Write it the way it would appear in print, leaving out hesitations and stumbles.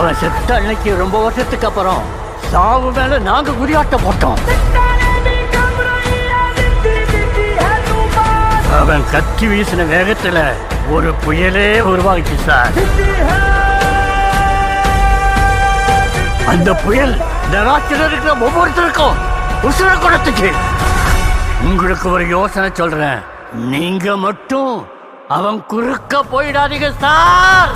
அவன் செத்த அன்னைக்கு ரொம்ப வருஷத்துக்கு அப்புறம் சாவு மேல நாங்க குறியாட்டம் போட்டோம். அவன் கத்தி வீசின வேகத்துல ஒரு புயலே உருவாகிச்சு சார். அந்த புயல் நராட்சியில் இருக்கிற ஒவ்வொருத்தருக்கும் உசுர குடத்துக்கு. உங்களுக்கு ஒரு யோசனை சொல்றேன், நீங்க மட்டும் அவன் குறுக்க போயிடாதீங்க சார்.